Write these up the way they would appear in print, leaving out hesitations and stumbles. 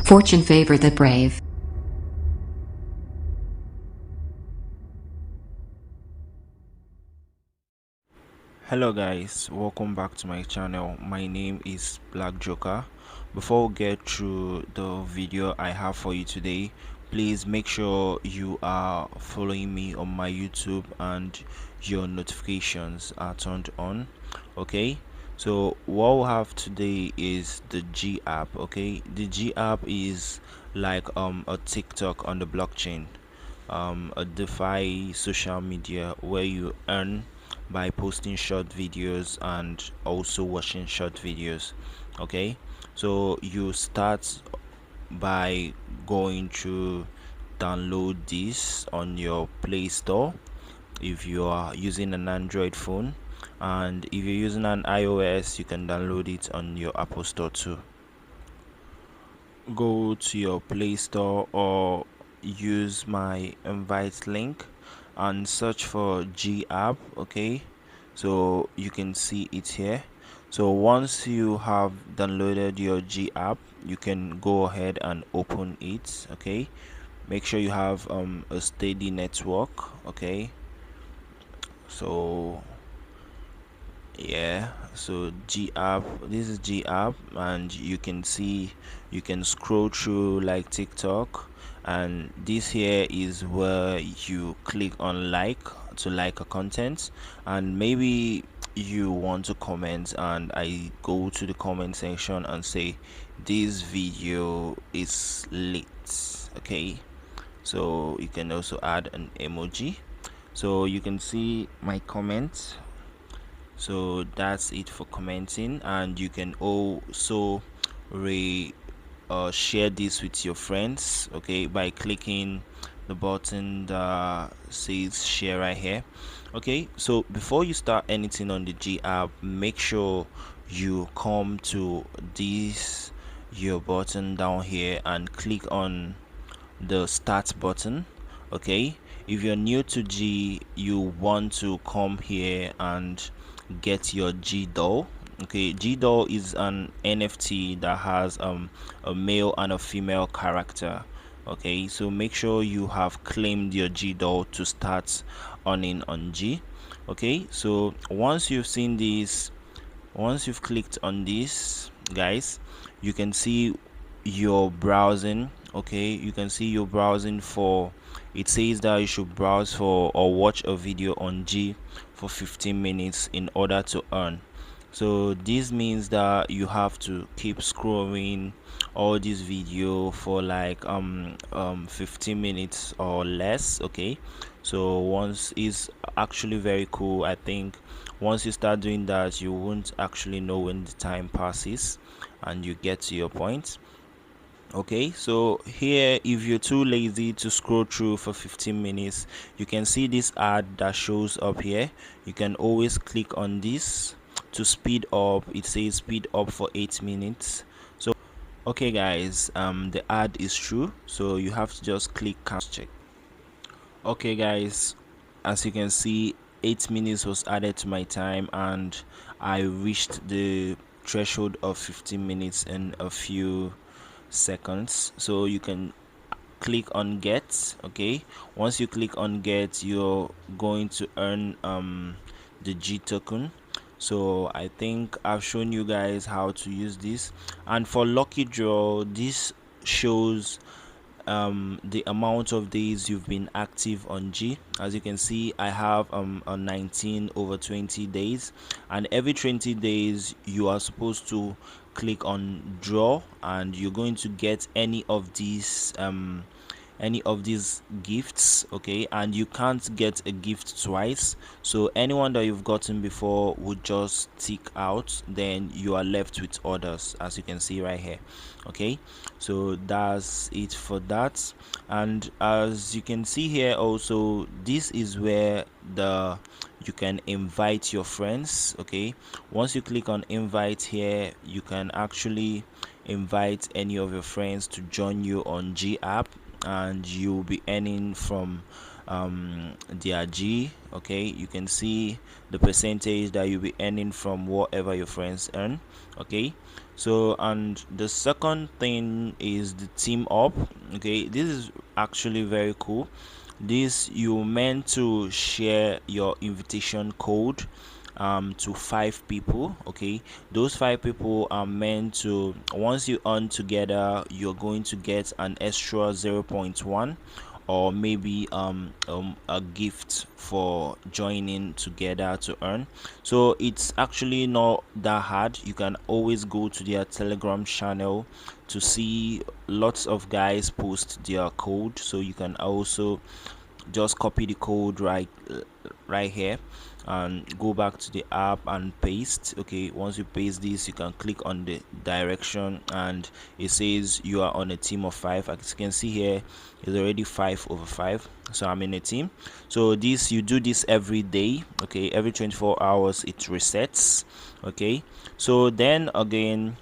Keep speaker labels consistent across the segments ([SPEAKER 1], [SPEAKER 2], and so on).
[SPEAKER 1] Fortune favor the brave.
[SPEAKER 2] Hello guys, welcome back to my channel. My name is Black Joker. Before we get through the video I have for you today, please make sure you are following me on my YouTube and your notifications are turned on. Okay, so what we have today is the G app. Okay, the G app is like a TikTok on the blockchain, a DeFi social media where you earn by posting short videos and also watching short videos. Okay, so you start by going to download this on your Play Store if you are using an Android phone, and if you're using an iOS you can download it on your Apple Store too. Go to your Play Store or use my invite link and search for G app. Okay, so you can see it here. So once you have downloaded your G app, you can go ahead and open it. Okay, make sure you have a steady network. Okay, so yeah, so G app, this is G app, and you can see you can scroll through like TikTok, and this here is where you click on like to like a content, and maybe you want to comment, and I go to the comment section and say this video is lit. Okay, so you can also add an emoji, so you can see my comment. So that's it for commenting, and you can also share this with your friends, okay, by clicking the button that says share right here. Okay, so before you start anything on the G app, make sure you come to this your button down here and click on the start button. Okay, if you're new to G, you want to come here and get your G doll. Okay, G doll is an NFT that has a male and a female character. Okay, so make sure you have claimed your G doll to start earning on G. Okay, so once you've seen this, once you've clicked on this, guys, you can see your browsing. Okay, you can see your browsing for, it says that you should browse for or watch a video on G for 15 minutes in order to earn. So this means that you have to keep scrolling all this video for like 15 minutes or less. Okay, so once is actually very cool. I think once you start doing that, you won't actually know when the time passes and you get to your point. Okay, so here, if you're too lazy to scroll through for 15 minutes, you can see this ad that shows up here. You can always click on this to speed up. It says speed up for 8 minutes. So okay guys, the ad is true, so you have to just click cancel. Check. Okay guys, as you can see, 8 minutes was added to my time and I reached the threshold of 15 minutes in a few seconds. So you can click on get. Okay, once you click on get, you're going to earn the G token. So I think I've shown you guys how to use this, and for lucky draw, this shows the amount of days you've been active on G. As you can see, I have a 19 over 20 days, and every 20 days you are supposed to click on draw, and you're going to get any of these gifts. Okay, and you can't get a gift twice, so anyone that you've gotten before would just tick out, then you are left with others, as you can see right here. Okay, so that's it for that. And as you can see here also, this is where you can invite your friends. Okay, once you click on invite here, you can actually invite any of your friends to join you on G app, and you'll be earning from their G. Okay, you can see the percentage that you'll be earning from whatever your friends earn. Okay, So, and the second thing is the team up. Okay, this is actually very cool. This, you meant to share your invitation code to 5 people. Okay, those 5 people are meant to, once you earn together, you're going to get an extra 0.1, or maybe a gift for joining together to earn. So it's actually not that hard. You can always go to their Telegram channel to see lots of guys post their code, so you can also just copy the code right here and go back to the app and paste. Okay, once you paste this, you can click on the direction and it says you are on a team of 5. As you can see here, it's already 5/5, so I'm in a team. So this, you do this every day. Okay, every 24 hours it resets. Okay, so then again,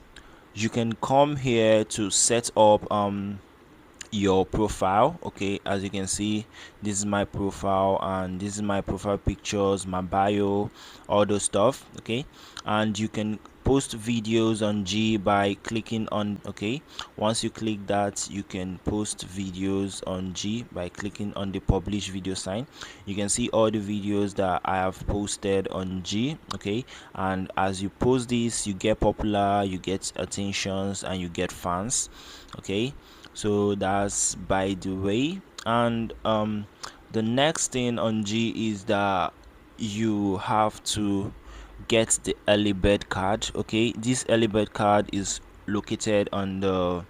[SPEAKER 2] you can come here to set up your profile. Okay, as you can see, this is my profile and this is my profile pictures, my bio, all those stuff. Okay, and you can post videos on G by clicking on, okay, once you click that, you can post videos on G by clicking on the publish video sign. You can see all the videos that I have posted on G. Okay, and as you post this, you get popular, you get attentions, and you get fans. Okay, so that's by the way. And the next thing on G is that you have to get the early bird card. Okay, this early bird card is located on the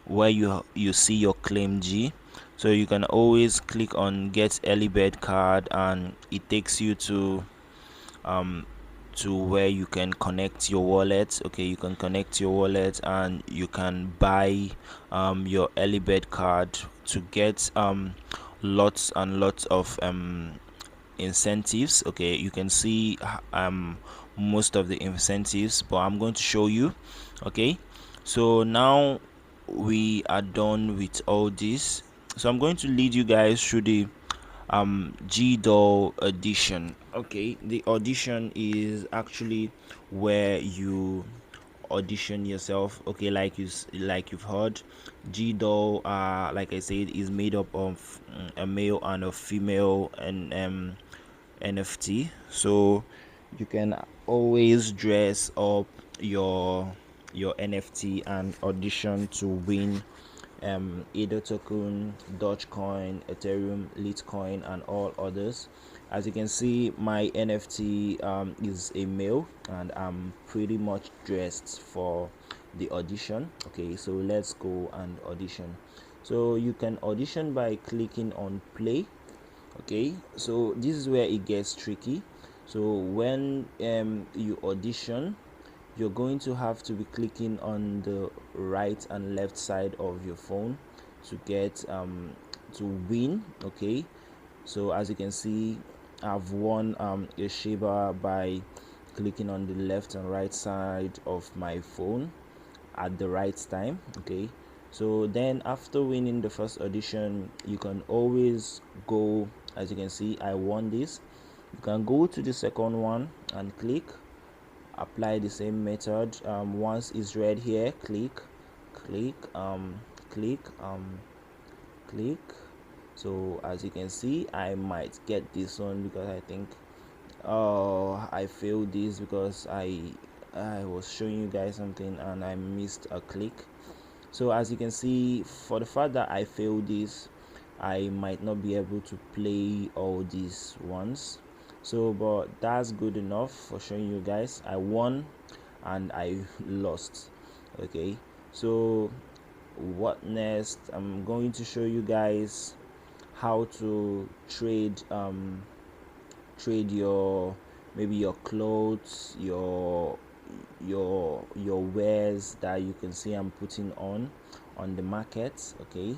[SPEAKER 2] where you see your claim G. So you can always click on get early bird card and it takes you um to where you can connect your wallet. Okay, you can connect your wallet and you can buy your early bird card to get lots and lots of incentives. Okay, you can see most of the incentives, but I'm going to show you. Okay, so now we are done with all this, so I'm going to lead you guys through the GDAW audition. Okay, the audition is actually where you audition yourself. Okay, like you've heard, GDAW, like I said, is made up of a male and a female and NFT. So you can always dress up your NFT and audition to win ADA token, Dogecoin, Ethereum, Litecoin, and all others. As you can see, my NFT is a male, and I'm pretty much dressed for the audition. Okay, so let's go and audition. So you can audition by clicking on play. Okay, so this is where it gets tricky. So when you audition, you're going to have to be clicking on the right and left side of your phone to get to win. Okay, so as you can see, I've won a Shiba by clicking on the left and right side of my phone at the right time. Okay, so then after winning the first audition, you can always go, as you can see, I won this. You can go to the second one and click apply the same method. Once it's red here, click click click click. So as you can see, I might get this one because I think I failed this because I was showing you guys something and I missed a click. So as you can see, for the fact that I failed this, I might not be able to play all these ones. So but that's good enough for showing you guys. I won and I lost. Okay, so what next? I'm going to show you guys how to trade your, maybe your clothes, your wares that you can see I'm putting on the market. Okay,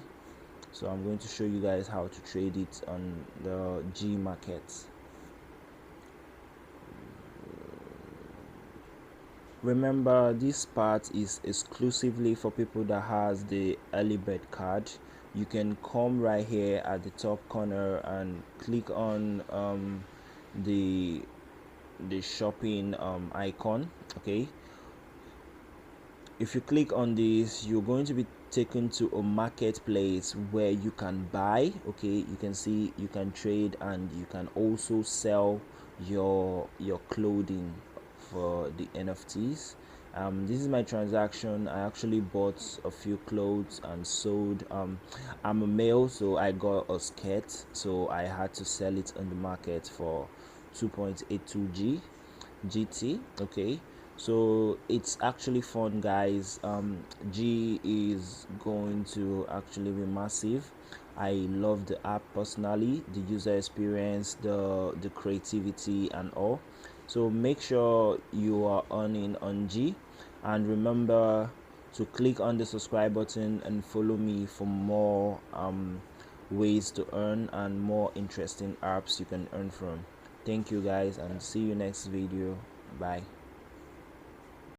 [SPEAKER 2] so I'm going to show you guys how to trade it on the G market. Remember, this part is exclusively for people that has the early bird card. You can come right here at the top corner and click on the shopping icon. Okay, If you click on this, you're going to be taken to a marketplace where you can buy. Okay, you can see you can trade and you can also sell your clothing for the NFTs. This is my transaction. I actually bought a few clothes and sold. I'm a male, so I got a skirt, so I had to sell it on the market for 2.82 GT. Okay, so it's actually fun, guys. G is going to actually be massive. I love the app personally, the user experience, the creativity and all. So make sure you are on G, and remember to click on the subscribe button and follow me for more ways to earn and more interesting apps you can earn from. Thank you guys, and see you next video. Bye.